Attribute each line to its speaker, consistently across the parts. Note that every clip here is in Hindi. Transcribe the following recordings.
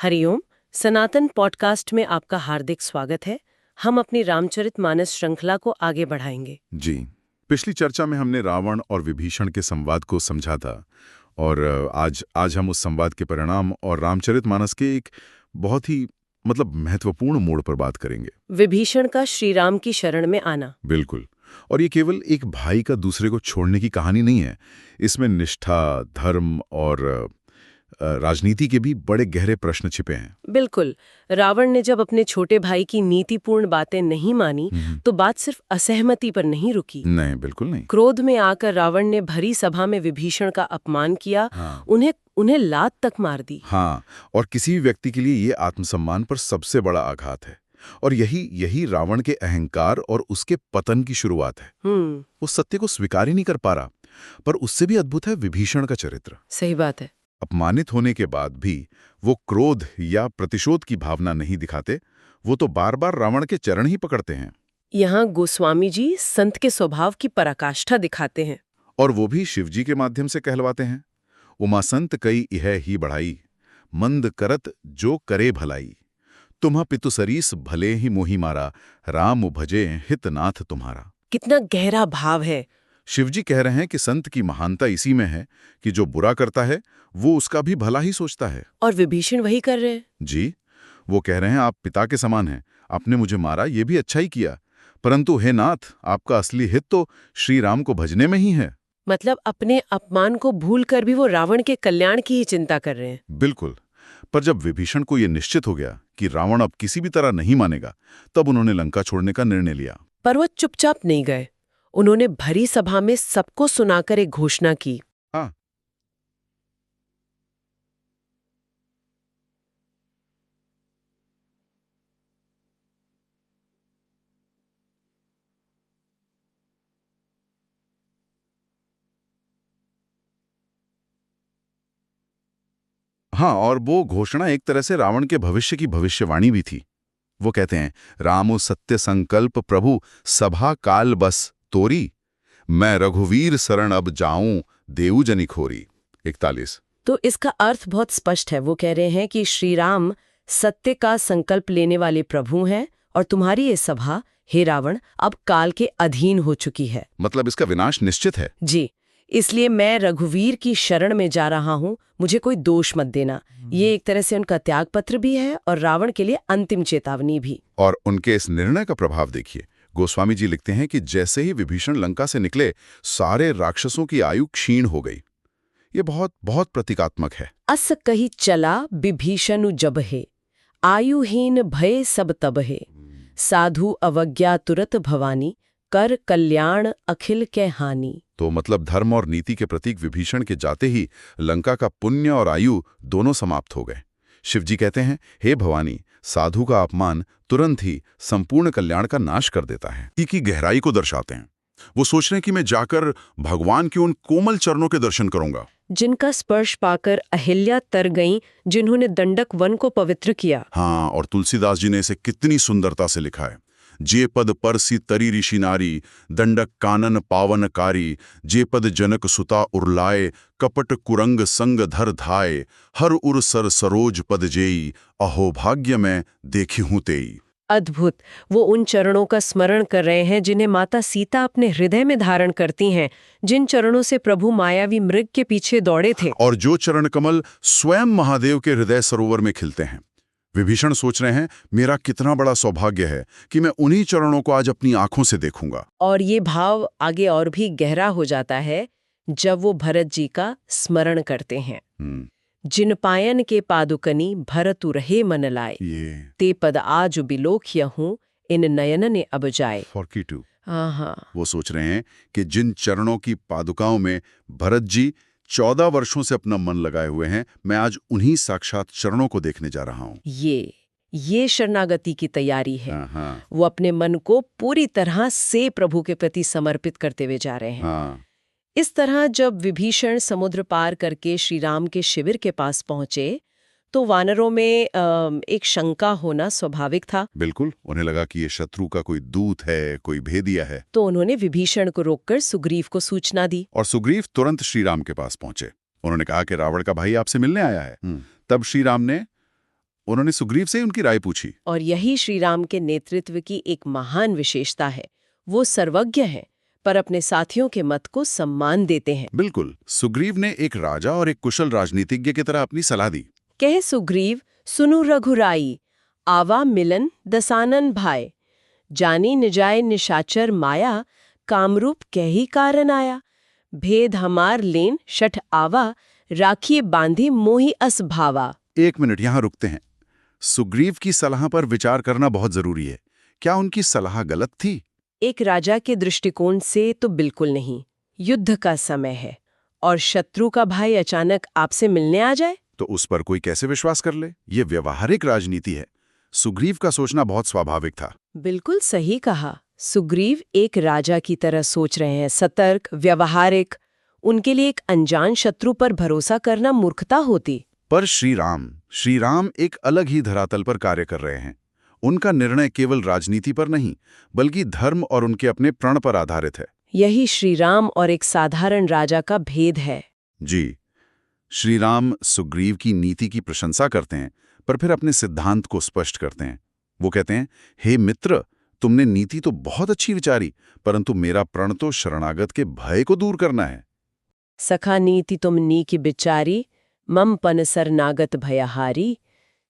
Speaker 1: हरिओम। सनातन पॉडकास्ट में आपका हार्दिक स्वागत है। हम अपनी रामचरितमानस श्रृंखला को आगे बढ़ाएंगे।
Speaker 2: जी। पिछली चर्चा में हमने रावण और विभीषण के संवाद को समझा था और आज हम उस संवाद के परिणाम और रामचरितमानस के एक बहुत ही महत्वपूर्ण मोड़ पर बात करेंगे।
Speaker 1: विभीषण का श्री राम की शरण में आना।
Speaker 2: बिल्कुल। और ये केवल एक भाई का दूसरे को छोड़ने की कहानी नहीं है। इसमें निष्ठा, धर्म और राजनीति के भी बड़े गहरे प्रश्न छिपे हैं।
Speaker 1: बिल्कुल। रावण ने जब अपने छोटे भाई की नीतिपूर्ण बातें नहीं मानी तो बात सिर्फ असहमति पर नहीं रुकी।
Speaker 2: नहीं, बिल्कुल नहीं।
Speaker 1: क्रोध में आकर रावण ने भरी सभा में विभीषण का अपमान किया।
Speaker 2: हाँ।
Speaker 1: उन्हें लात तक मार दी।
Speaker 2: हाँ, और किसी भी व्यक्ति के लिए ये आत्मसम्मान पर सबसे बड़ा आघात है। और यही रावण के अहंकार और उसके पतन की शुरुआत है। वो सत्य को स्वीकार ही नहीं कर पा रहा। पर उससे भी अद्भुत है विभीषण का चरित्र।
Speaker 1: सही बात है।
Speaker 2: अपमानित होने के बाद भी वो क्रोध या प्रतिशोध की भावना नहीं दिखाते। वो तो बार बार रावण के चरण ही पकड़ते हैं।
Speaker 1: यहाँ गोस्वामी जी संत के स्वभाव की पराकाष्ठा दिखाते हैं।
Speaker 2: और वो भी शिवजी के माध्यम से कहलवाते हैं, उमा संत कई इह ही बढ़ाई, मंद करत जो करे भलाई, तुम्हा पितु सरीस भले ही मोही मारा, राम भजे हितनाथ तुम्हारा।
Speaker 1: कितना गहरा भाव है।
Speaker 2: शिवजी कह रहे हैं कि संत की महानता इसी में है कि जो बुरा करता है वो उसका भी भला ही सोचता है।
Speaker 1: और विभीषण वही कर रहे हैं।
Speaker 2: जी, वो कह रहे हैं आप पिता के समान हैं, आपने मुझे मारा ये भी अच्छा ही किया, परंतु हे नाथ, आपका असली हित तो श्री राम को भजने में ही है।
Speaker 1: मतलब अपने अपमान को भूलकर भी वो रावण के कल्याण की ही चिंता कर रहे हैं।
Speaker 2: बिल्कुल। पर जब विभीषण को यह निश्चित हो गया कि रावण अब किसी भी तरह नहीं मानेगा, तब उन्होंने लंका छोड़ने का निर्णय लिया।
Speaker 1: पर वो चुपचाप नहीं गए। उन्होंने भरी सभा में सबको सुनाकर एक घोषणा की।
Speaker 2: हाँ। हाँ, और वो घोषणा एक तरह से रावण के भविष्य की भविष्यवाणी भी थी। वो कहते हैं, रामो सत्य संकल्प प्रभु सभा काल बस तोरी, मैं रघुवीर शरण अब जाऊं देऊ जनि खोरी। 41।
Speaker 1: तो इसका अर्थ बहुत स्पष्ट है। वो कह रहे हैं कि श्री राम सत्य का संकल्प लेने वाले प्रभु हैं और तुम्हारी ये सभा, हे रावण, अब काल के अधीन हो चुकी है।
Speaker 2: मतलब इसका विनाश निश्चित है।
Speaker 1: जी, इसलिए मैं रघुवीर की शरण में जा रहा हूँ, मुझे कोई दोष मत देना। ये एक तरह से उनका त्याग पत्र भी है और रावण के लिए अंतिम चेतावनी भी।
Speaker 2: और उनके इस निर्णय का प्रभाव देखिए। गोस्वामी जी लिखते हैं कि जैसे ही विभीषण लंका से निकले, सारे राक्षसों की आयु क्षीण हो गई। ये बहुत बहुत प्रतीकात्मक है।
Speaker 1: अस कही चला विभीषणु जबहे, आयुहीन भय सब तबहे, साधु अवज्ञा तुरत भवानी, कर कल्याण अखिल के हानि।
Speaker 2: तो मतलब धर्म और नीति के प्रतीक विभीषण के जाते ही लंका का पुण्य और आयु दोनों समाप्त हो गए। शिवजी कहते हैं, हे भवानी, साधु का अपमान तुरंत ही संपूर्ण कल्याण का नाश कर देता है। की गहराई को दर्शाते हैं। वो सोच रहे हैं कि मैं जाकर भगवान के उन कोमल चरणों के दर्शन करूंगा,
Speaker 1: जिनका स्पर्श पाकर अहिल्या तर गईं, जिन्होंने दंडक वन को पवित्र किया।
Speaker 2: हाँ, और तुलसीदास जी ने इसे कितनी सुंदरता से लिखा है। जे पद परसी तरी ऋषि नारी, दंडक कानन पावनकारी, जे पद जनक सुता उर्लाए, कपट कुरंग संग धर धाय, हर उर सर सरोज पद जेई, अहो भाग्य में देखी हूं तेई।
Speaker 1: अद्भुत। वो उन चरणों का स्मरण कर रहे हैं जिन्हें माता सीता अपने हृदय में धारण करती हैं, जिन चरणों से प्रभु मायावी मृग के पीछे दौड़े थे,
Speaker 2: और जो चरण कमल स्वयं महादेव के हृदय सरोवर में खिलते हैं। विभीषण सोच रहे हैं, मेरा कितना बड़ा सौभाग्य है कि मैं उन्हीं चरणों को आज अपनी आंखों से देखूंगा।
Speaker 1: और ये भाव आगे और भी गहरा हो जाता है जब वो भरत जी का स्मरण करते हैं। जिन पायन के पादुकनी भरतु रहे मन लाए, ते पद आज बिलोकिया हूँ इन नयन ने अब जाए।
Speaker 2: 42।
Speaker 1: हाँ।
Speaker 2: वो सोच रहे हैं कि जिन चरणों की पादुकाओं में भरत जी 14 वर्षों से अपना मन लगाए हुए हैं, मैं आज उन्हीं साक्षात चरणों को देखने जा रहा हूँ।
Speaker 1: ये शरणागति की तैयारी है।
Speaker 2: हाँ।
Speaker 1: वो अपने मन को पूरी तरह से प्रभु के प्रति समर्पित करते हुए जा रहे हैं।
Speaker 2: हाँ।
Speaker 1: इस तरह जब विभीषण समुद्र पार करके श्री राम के शिविर के पास पहुंचे तो वानरों में एक शंका होना स्वाभाविक था।
Speaker 2: बिल्कुल, उन्हें लगा कि ये शत्रु का कोई दूत है, कोई भेदिया है।
Speaker 1: तो उन्होंने विभीषण को रोककर सुग्रीव को सूचना दी।
Speaker 2: और सुग्रीव तुरंत श्री राम के पास पहुंचे। उन्होंने कहा कि रावण का भाई आपसे मिलने आया है। तब श्री राम ने उन्होंने सुग्रीव से उनकी राय पूछी।
Speaker 1: और यही श्री राम के नेतृत्व की एक महान विशेषता है। वो सर्वज्ञ हैं, पर अपने साथियों के मत को सम्मान देते हैं।
Speaker 2: बिल्कुल, सुग्रीव ने एक राजा और एक कुशल राजनीतिज्ञ की तरह अपनी सलाह दी।
Speaker 1: कहे सुग्रीव, सुनु रघुराई, आवा मिलन दसानन भाई, जानी निजाय निशाचर माया, कामरूप कही कारण आया, भेद हमार लेन शठ आवा, राखिए बांधी मोही अस भावा।
Speaker 2: 1 मिनट यहाँ रुकते हैं। सुग्रीव की सलाह पर विचार करना बहुत जरूरी है। क्या उनकी सलाह गलत थी?
Speaker 1: एक राजा के दृष्टिकोण से तो बिल्कुल नहीं। युद्ध का समय है और शत्रु का भाई अचानक आपसे मिलने आ जाए
Speaker 2: तो उस पर कोई कैसे विश्वास कर ले? ये व्यवहारिक राजनीति है। सुग्रीव का सोचना बहुत स्वाभाविक था।
Speaker 1: बिल्कुल सही कहा। सुग्रीव एक राजा की तरह सोच रहे हैं, सतर्क, व्यवहारिक। उनके लिए एक अनजान शत्रु पर भरोसा करना मूर्खता होती।
Speaker 2: पर श्री राम एक अलग ही धरातल पर कार्य कर रहे हैं। उनका निर्णय केवल राजनीति पर नहीं, बल्कि धर्म और उनके अपने प्रण पर आधारित है।
Speaker 1: यही श्री राम और एक साधारण राजा का भेद है।
Speaker 2: जी, श्री राम सुग्रीव की नीति की प्रशंसा करते हैं, पर फिर अपने सिद्धांत को स्पष्ट करते हैं। वो कहते हैं, हे मित्र, तुमने नीति तो बहुत अच्छी विचारी, परंतु मेरा प्रण तो शरणागत के भय को दूर करना है।
Speaker 1: सखा नीति तुम नीकी बिचारी, मम पन सरनागत भयहारी,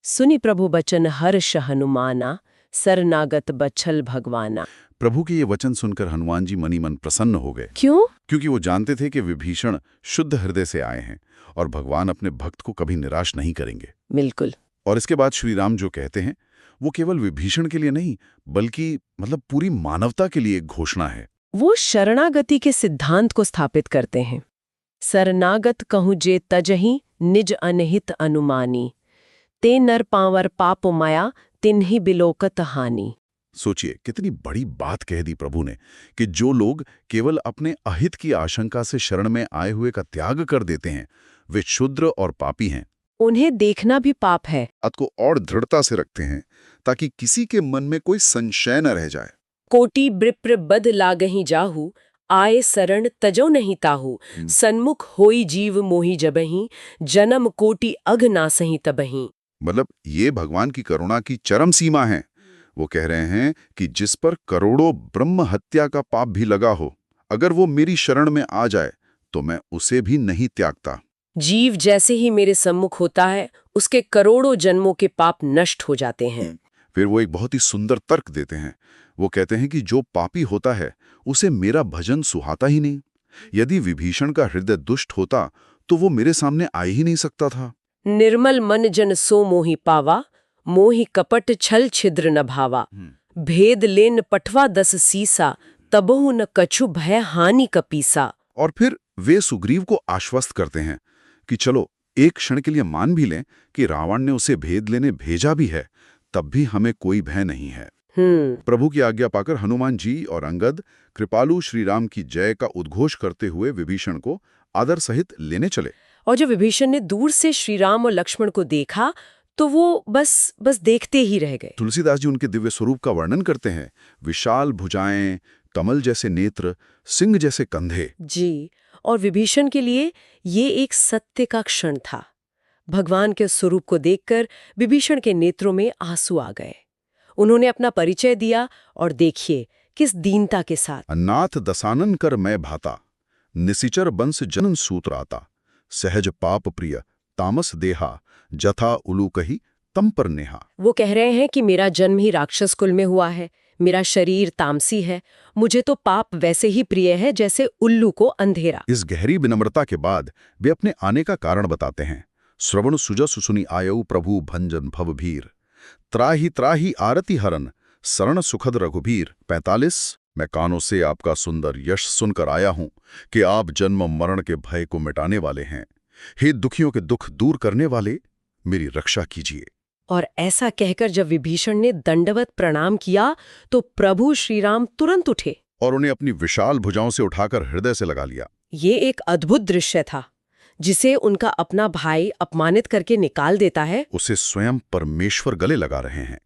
Speaker 1: सुनि प्रभु बचन हर्ष हनुमाना, सरनागत बच्छल भगवाना।
Speaker 2: प्रभु के ये वचन सुनकर हनुमान जी मनी मन प्रसन्न हो गए।
Speaker 1: क्यों?
Speaker 2: क्योंकि वो जानते थे कि विभीषण शुद्ध हृदय से आए हैं और भगवान अपने भक्त को कभी निराश नहीं करेंगे।
Speaker 1: बिल्कुल।
Speaker 2: और इसके बाद श्री राम जो कहते हैं वो केवल विभीषण के लिए नहीं, बल्कि पूरी मानवता के लिए एक घोषणा है।
Speaker 1: वो शरणागति के सिद्धांत को स्थापित करते हैं। शरणागत कहूँ जे तजही, निज अनहित अनुमानी, ते नर पांवर पाप माया, तिन्हि बिलोकत हानि।
Speaker 2: सोचिए, कितनी बड़ी बात कह दी प्रभु ने कि जो लोग केवल अपने अहित की आशंका से शरण में आए हुए का त्याग कर देते हैं, वे क्षुद्र और पापी हैं।
Speaker 1: उन्हें देखना भी पाप है।
Speaker 2: बात को और दृढ़ता से रखते हैं ताकि किसी के मन में कोई संशय न रह जाए।
Speaker 1: कोटि ब्रिप्र बद लागहि जाहू, आए शरण तजो नहीं ताहू, सन्मुख होई जीव मोहि जबहि, जन्म कोटि अघ नासहि तबहि।
Speaker 2: ये भगवान की करुणा की चरम सीमा है। वो कह रहे हैं कि जिस पर करोड़ों ब्रह्म हत्या का पाप भी लगा हो, अगर वो मेरी शरण में आ जाए तो मैं उसे भी नहीं त्यागता।
Speaker 1: जीव जैसे ही मेरे सम्मुख होता है, उसके करोड़ों जन्मों के पाप नष्ट हो जाते हैं।
Speaker 2: फिर वो एक बहुत ही सुंदर तर्क देते हैं। वो कहते हैं कि जो पापी होता है उसे मेरा भजन सुहाता ही नहीं। यदि विभीषण का हृदय दुष्ट होता तो वो मेरे सामने आ ही नहीं सकता था।
Speaker 1: निर्मल मन जन सो मोहि पावा, मोहि कपट छल छिद्र न भावा, भेद लेन पठवा 10 सीसा, तबहु न कछु भय हानि कपीसा।
Speaker 2: और फिर वे सुग्रीव को आश्वस्त करते हैं कि चलो एक क्षण के लिए मान भी लें कि रावण ने उसे भेद लेने भेजा भी है, तब भी हमें कोई भय नहीं है। प्रभु की आज्ञा पाकर हनुमान जी और अंगद कृपालु श्री राम की जय का उद्घोष करते हुए विभीषण को आदर सहित लेने चले।
Speaker 1: और जब विभीषण ने दूर से श्री राम और लक्ष्मण को देखा तो वो बस देखते ही रह गए।
Speaker 2: तुलसीदास जी उनके दिव्य स्वरूप का वर्णन करते हैं। विशाल भुजाएं, कमल जैसे नेत्र, सिंह जैसे कंधे।
Speaker 1: जी, और विभीषण के लिए ये एक सत्य का क्षण था। भगवान के स्वरूप को देखकर विभीषण के नेत्रों में आंसू आ गए। उन्होंने अपना परिचय दिया और देखिए किस दीनता के साथ।
Speaker 2: अन्नाथ दसानन कर मैं भाता, निसिचर बंस जनन सूत्राता, सहज पाप प्रिय तामस देहा, जथा उलू कही तम पर नेहा।
Speaker 1: वो कह रहे हैं कि मेरा जन्म ही राक्षस कुल में हुआ है, मेरा शरीर तामसी है, मुझे तो पाप वैसे ही प्रिय है जैसे उल्लू को अंधेरा।
Speaker 2: इस गहरी विनम्रता के बाद वे अपने आने का कारण बताते हैं। श्रवण सुजस सुनि आयऊ प्रभु भंजन भवभीर, त्राही आरती हरन, शरण सुखद रघुबीर। 45 मैं कानों से आपका सुंदर यश सुनकर आया हूं कि आप जन्म मरण के भय को मिटाने वाले हैं। हे दुखियों के दुख दूर करने वाले, मेरी रक्षा कीजिए।
Speaker 1: और ऐसा कहकर जब विभीषण ने दंडवत प्रणाम किया तो प्रभु श्रीराम तुरंत उठे
Speaker 2: और उन्हें अपनी विशाल भुजाओं से उठाकर हृदय से लगा लिया।
Speaker 1: ये एक अद्भुत दृश्य था जिसे उनका अपना भाई अपमानित करके निकाल देता है,
Speaker 2: उसे स्वयं परमेश्वर गले लगा रहे हैं।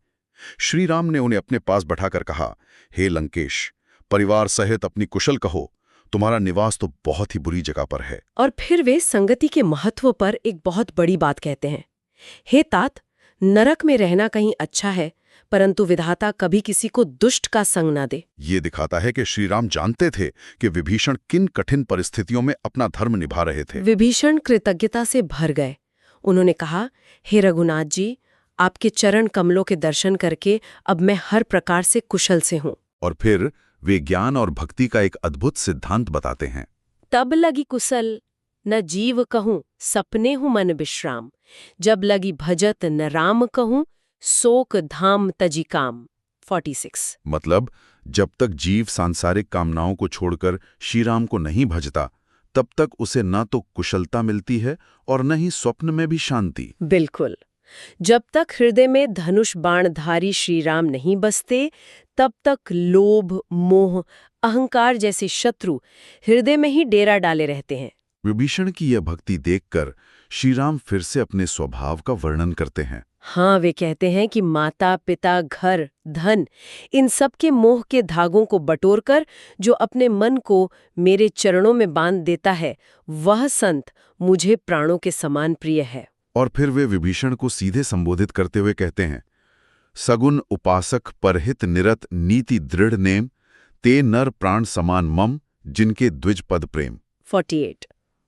Speaker 2: श्री राम ने उन्हें अपने पास बैठाकर कहा, हे लंकेश, परिवार सहित अपनी कुशल कहो, तुम्हारा निवास तो बहुत ही बुरी जगह पर है।
Speaker 1: और फिर वे संगति के महत्व पर एक बहुत बड़ी बात कहते हैं। हे तात, नरक में रहना कहीं अच्छा है, परंतु विधाता कभी किसी को दुष्ट का संग ना दे।
Speaker 2: ये दिखाता है कि श्रीराम जानते थे कि विभीषण किन कठिन परिस्थितियों में अपना धर्म निभा रहे थे।
Speaker 1: विभीषण कृतज्ञता से भर गए। उन्होंने कहा, हे रघुनाथ जी, आपके चरण कमलों के दर्शन करके अब मैं हर प्रकार से कुशल से हूँ।
Speaker 2: और फिर वे ज्ञान और भक्ति का एक अद्भुत सिद्धांत बताते हैं।
Speaker 1: तब लगी कुशल न जीव कहूँ, सपने हूँ मन विश्राम। जब लगी भजत न राम कहूँ, शोक धाम तजी काम। 46।
Speaker 2: मतलब जब तक जीव सांसारिक कामनाओं को छोड़कर श्रीराम को नहीं भजता, तब तक उसे न तो कुशलता मिलती है और न ही स्वप्न में भी शांति।
Speaker 1: बिल्कुल। जब तक हृदय में धनुष बाणधारी श्रीराम नहीं बसते, तब तक लोभ, मोह, अहंकार जैसे शत्रु हृदय में ही डेरा डाले रहते हैं।
Speaker 2: विभीषण की यह भक्ति देखकर श्रीराम फिर से अपने स्वभाव का वर्णन करते हैं।
Speaker 1: हाँ, वे कहते हैं कि माता, पिता, घर, धन, इन सब के मोह के धागों को बटोरकर जो अपने मन को मेरे चरणों में बांध देता है, वह संत मुझे प्राणों के समान प्रिय है।
Speaker 2: और फिर वे विभीषण को सीधे संबोधित करते हुए कहते हैं, सगुन उपासक परहित निरत नीति दृढ़ नेम, ते नर प्राण समान मम, जिनके द्विज पद प्रेम।
Speaker 1: 48।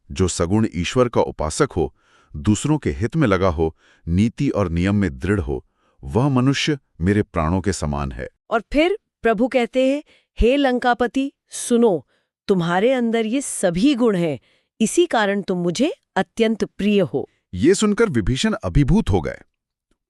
Speaker 2: जो सगुण ईश्वर का उपासक हो, दूसरों के हित में लगा हो, नीति और नियम में दृढ़ हो, वह मनुष्य मेरे प्राणों के समान है।
Speaker 1: और फिर प्रभु कहते हैं, हे लंकापति, सुनो, तुम्हारे अंदर ये सभी गुण हैं, इसी कारण तुम मुझे अत्यंत प्रिय हो।
Speaker 2: ये सुनकर विभीषण अभिभूत हो गए।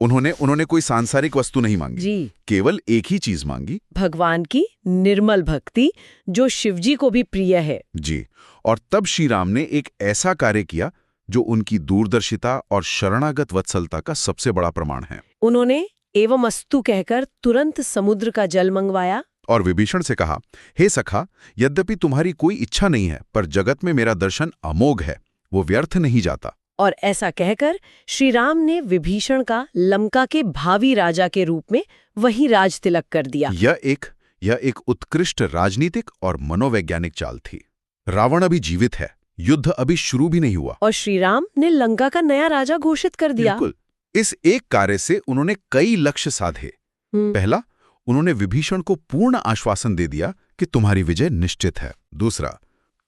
Speaker 2: उन्होंने कोई सांसारिक वस्तु नहीं मांगी
Speaker 1: जी,
Speaker 2: केवल एक ही चीज मांगी,
Speaker 1: भगवान की निर्मल भक्ति, जो शिवजी को भी प्रिय है।
Speaker 2: जी। और तब श्री राम ने एक ऐसा कार्य किया जो उनकी दूरदर्शिता और शरणागत वत्सलता का सबसे बड़ा प्रमाण है।
Speaker 1: उन्होंने एवं अस्तु कहकर तुरंत समुद्र का जल मंगवाया
Speaker 2: और विभीषण से कहा, हे सखा, यद्यपि तुम्हारी कोई इच्छा नहीं है, पर जगत में मेरा दर्शन अमोघ है, वो व्यर्थ नहीं जाता।
Speaker 1: और ऐसा कहकर श्री राम ने विभीषण का लंका के भावी राजा के रूप में वही राज तिलक कर दिया।
Speaker 2: यह एक उत्कृष्ट राजनीतिक और मनोवैज्ञानिक चाल थी। रावण अभी जीवित है, युद्ध अभी शुरू भी नहीं हुआ,
Speaker 1: और श्री राम ने लंका का नया राजा घोषित कर दिया।
Speaker 2: बिल्कुल। इस एक कार्य से उन्होंने कई लक्ष्य साधे। पहला, उन्होंने विभीषण को पूर्ण आश्वासन दे दिया कि तुम्हारी विजय निश्चित है। दूसरा,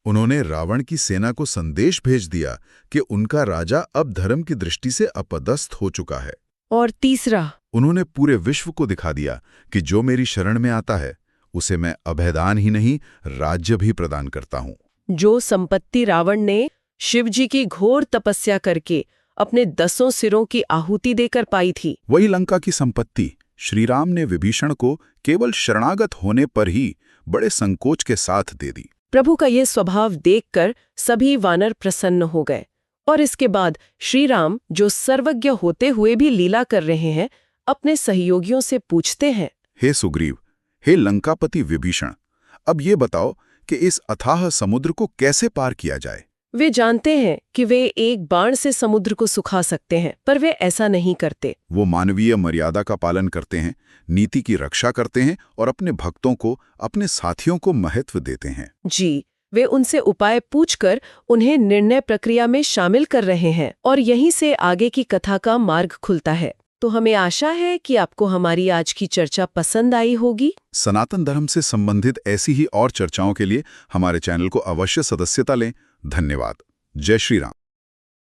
Speaker 2: उन्होंने रावण की सेना को संदेश भेज दिया कि उनका राजा अब धर्म की दृष्टि से अपदस्थ हो चुका है।
Speaker 1: और तीसरा,
Speaker 2: उन्होंने पूरे विश्व को दिखा दिया कि जो मेरी शरण में आता है, उसे मैं अभयदान ही नहीं, राज्य भी प्रदान करता हूँ।
Speaker 1: जो संपत्ति रावण ने शिवजी की घोर तपस्या करके अपने 10 सिरों की आहुति देकर पाई थी,
Speaker 2: वही लंका की संपत्ति श्रीराम ने विभीषण को केवल शरणागत होने पर ही बड़े संकोच के साथ दे दी।
Speaker 1: प्रभु का ये स्वभाव देखकर सभी वानर प्रसन्न हो गए। और इसके बाद श्री राम, जो सर्वज्ञ होते हुए भी लीला कर रहे हैं, अपने सहयोगियों से पूछते हैं,
Speaker 2: हे सुग्रीव, हे लंकापति विभीषण, अब ये बताओ कि इस अथाह समुद्र को कैसे पार किया जाए।
Speaker 1: वे जानते हैं कि वे एक बाण से समुद्र को सुखा सकते हैं, पर वे ऐसा नहीं करते।
Speaker 2: वो मानवीय मर्यादा का पालन करते हैं, नीति की रक्षा करते हैं और अपने भक्तों को, अपने साथियों को महत्व देते हैं।
Speaker 1: जी, वे उनसे उपाय पूछकर उन्हें निर्णय प्रक्रिया में शामिल कर रहे हैं, और यहीं से आगे की कथा का मार्ग खुलता है। तो हमें आशा है कि आपको हमारी आज की चर्चा पसंद आई होगी।
Speaker 2: सनातन धर्म से संबंधित ऐसी ही और चर्चाओं के लिए हमारे चैनल को अवश्य सदस्यता लें। धन्यवाद। जय श्री राम।